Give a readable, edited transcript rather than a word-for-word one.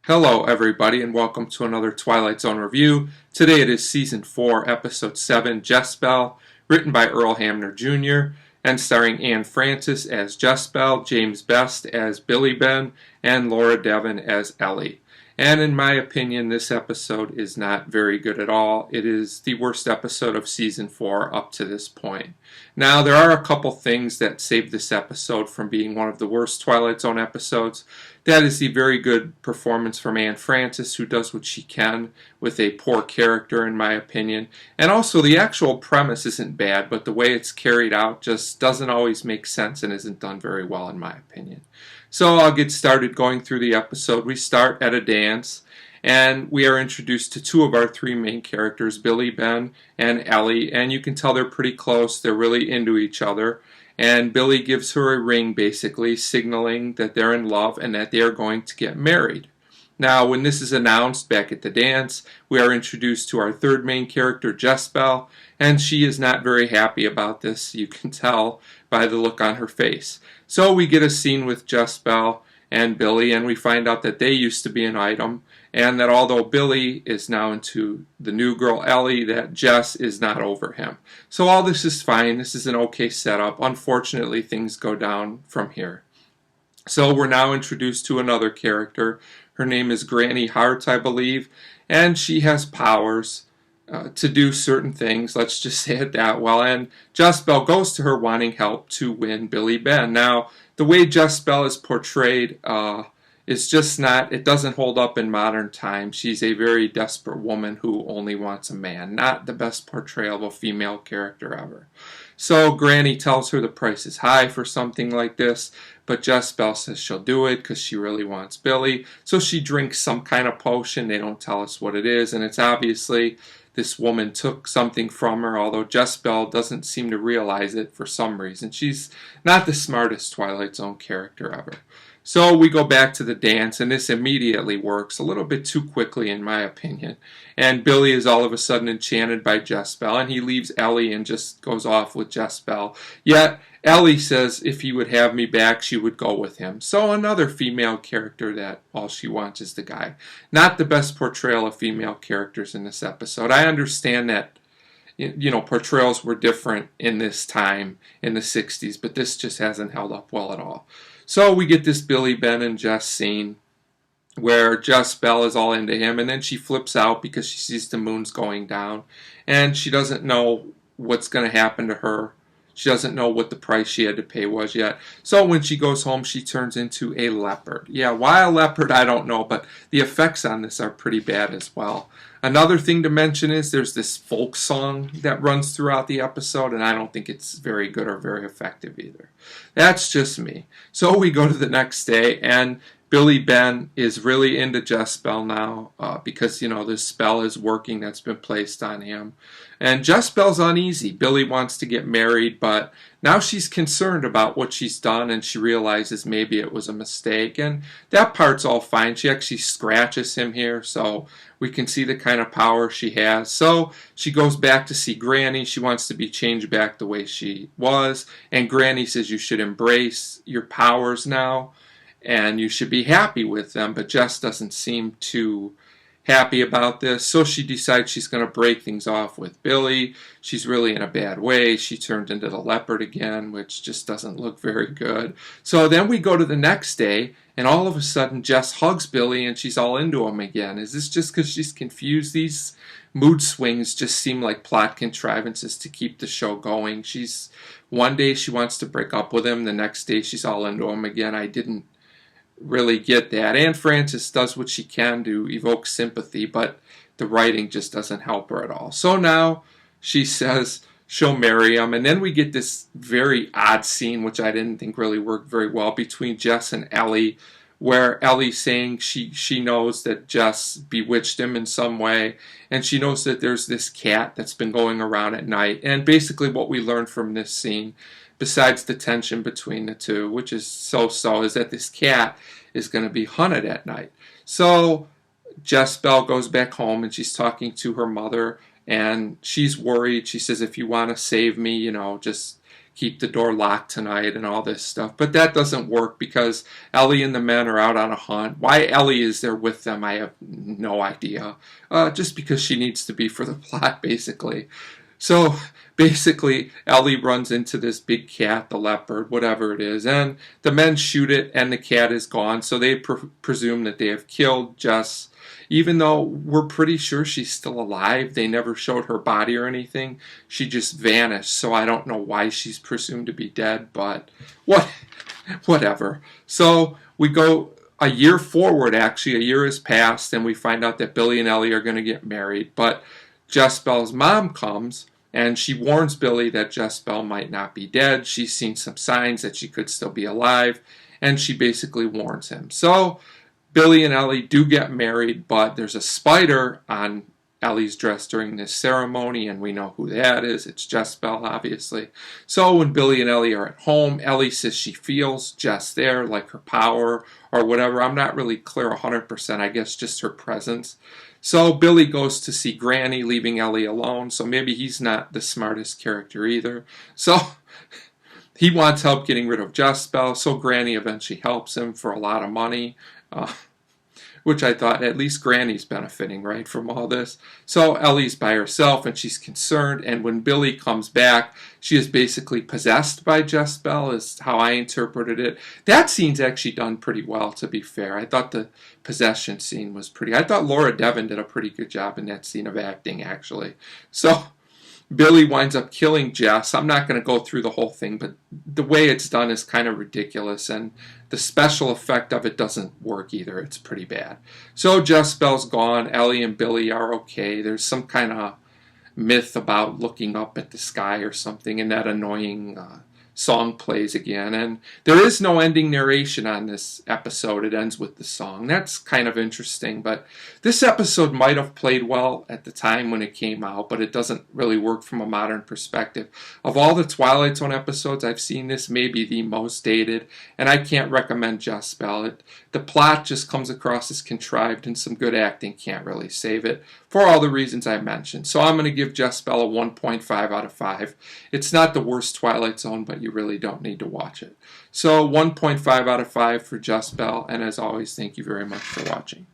Hello everybody and welcome to another Twilight Zone review. Today it is Season 4, Episode 7, Jess-Belle, written by Earl Hamner Jr., and starring Anne Francis as Jess-Belle, James Best as Billy Ben, and Laura Devon as Ellie. And in my opinion, this episode is not very good at all. It is the worst episode of Season 4 up to this point. Now, there are a couple things that save this episode from being one of the worst Twilight Zone episodes. That is the very good performance from Anne Francis, who does what she can with a poor character, in my opinion. And also, the actual premise isn't bad, but the way it's carried out just doesn't always make sense and isn't done very well, in my opinion. So I'll get started going through the episode. We start at a dance, and we are introduced to two of our three main characters, Billy Ben and Ellie, and you can tell they're pretty close. They're really into each other. And Billy gives her a ring, basically, signaling that they're in love and that they are going to get married. Now, when this is announced back at the dance, we are introduced to our third main character, Jess-Belle, and she is not very happy about this. You can tell by the look on her face. So we get a scene with Jess-Belle and Billy, and we find out that they used to be an item, and that although Billy is now into the new girl Ellie, that Jess is not over him. So all this is fine. This is an okay setup. Unfortunately, things go down from here. So we're now introduced to another character. Her name is Granny Hart, I believe, and she has powers to do certain things. Let's just say it that well. And Jess-Belle goes to her wanting help to win Billy Ben. Now, the way Jess-Belle is portrayed is just not, it doesn't hold up in modern times. She's a very desperate woman who only wants a man. Not the best portrayal of a female character ever. So Granny tells her the price is high for something like this, but Jess-Belle says she'll do it because she really wants Billy. So she drinks some kind of potion. They don't tell us what it is, and it's obviously this woman took something from her, although Jess-Belle doesn't seem to realize it for some reason. She's not the smartest Twilight Zone character ever. So we go back to the dance, and this immediately works, a little bit too quickly in my opinion. And Billy is all of a sudden enchanted by Jess-Belle, and he leaves Ellie and just goes off with Jess-Belle. Yet Ellie says if he would have me back, she would go with him. So another female character that all she wants is the guy. Not the best portrayal of female characters in this episode. I understand that portrayals were different in this time, in the 60s, but this just hasn't held up well at all. So we get this Billy, Ben, and Jess scene where Jess-Belle is all into him, and then she flips out because she sees the moon's going down, and she doesn't know what's going to happen to her. She doesn't know what the price she had to pay was yet. So when she goes home, she turns into a leopard. Yeah, why a leopard, I don't know, but the effects on this are pretty bad as well. Another thing to mention is there's this folk song that runs throughout the episode, and I don't think it's very good or very effective either. That's just me. So we go to the next day, and Billy Ben is really into Jess-Belle now because, this spell is working that's been placed on him. And Jess-Belle's uneasy. Billy wants to get married, but now she's concerned about what she's done, and she realizes maybe it was a mistake. And that part's all fine. She actually scratches him here, so we can see the kind of power she has. So she goes back to see Granny. She wants to be changed back the way she was. And Granny says you should embrace your powers now, and you should be happy with them. But Jess doesn't seem too happy about this, so she decides she's going to break things off with Billy. She's really in a bad way. She turned into the leopard again, which just doesn't look very good. So then we go to the next day, and all of a sudden Jess hugs Billy and she's all into him again. Is this just because she's confused? These mood swings just seem like plot contrivances to keep the show going. One day she wants to break up with him, the next day she's all into him again. I didn't really get that. Anne Francis does what she can to evoke sympathy, but the writing just doesn't help her at all. So now she says she'll marry him, and then we get this very odd scene, which I didn't think really worked very well, between Jess and Ellie, where Ellie's saying she knows that Jess bewitched him in some way, and she knows that there's this cat that's been going around at night. And basically what we learned from this scene, besides the tension between the two, which is so-so, is that this cat is going to be hunted at night. So Jess-Belle goes back home and she's talking to her mother, and she's worried. She says, if you want to save me, just keep the door locked tonight and all this stuff. But that doesn't work because Ellie and the men are out on a hunt. Why Ellie is there with them, I have no idea. Just because she needs to be for the plot, basically. So basically, Ellie runs into this big cat, the leopard, whatever it is, and the men shoot it, and the cat is gone. So they presume that they have killed Jess, even though we're pretty sure she's still alive. They never showed her body or anything. She just vanished. So I don't know why she's presumed to be dead, but whatever. So we go a year forward. Actually, a year has passed, and we find out that Billy and Ellie are going to get married. But Jess-Belle's mom comes, and she warns Billy that Jess-Belle might not be dead. She's seen some signs that she could still be alive, and she basically warns him. So Billy and Ellie do get married, but there's a spider on Ellie's dress during this ceremony, and we know who that is. It's Jess-Belle, obviously. So when Billy and Ellie are at home, Ellie says she feels Jess there, like her power or whatever. I'm not really clear 100%. I guess just her presence. So Billy goes to see Granny, leaving Ellie alone. So maybe he's not the smartest character either. So he wants help getting rid of Jess-Belle. So Granny eventually helps him for a lot of money. Which I thought at least Granny's benefiting, right, from all this. So Ellie's by herself and she's concerned, and when Billy comes back, she is basically possessed by Jess-Belle, is how I interpreted it. That scene's actually done pretty well, to be fair. I thought the possession scene was I thought Laura Devon did a pretty good job in that scene of acting, actually. So Billy winds up killing Jess. I'm not going to go through the whole thing, but the way it's done is kind of ridiculous, and the special effect of it doesn't work either. It's pretty bad. So Jess-Belle's gone. Ellie and Billy are okay. There's some kind of myth about looking up at the sky or something, and that annoying song plays again. And there is no ending narration on this episode. It ends with the song. That's kind of interesting, but this episode might have played well at the time when it came out, but it doesn't really work from a modern perspective. Of all the Twilight Zone episodes I've seen, this may be the most dated, and I can't recommend Jess-Belle. The plot just comes across as contrived, and some good acting can't really save it for all the reasons I mentioned. So I'm going to give Jess-Belle a 1.5 out of 5. It's not the worst Twilight Zone, but you really don't need to watch it. So 1.5 out of 5 for Jess-Belle, and as always, thank you very much for watching.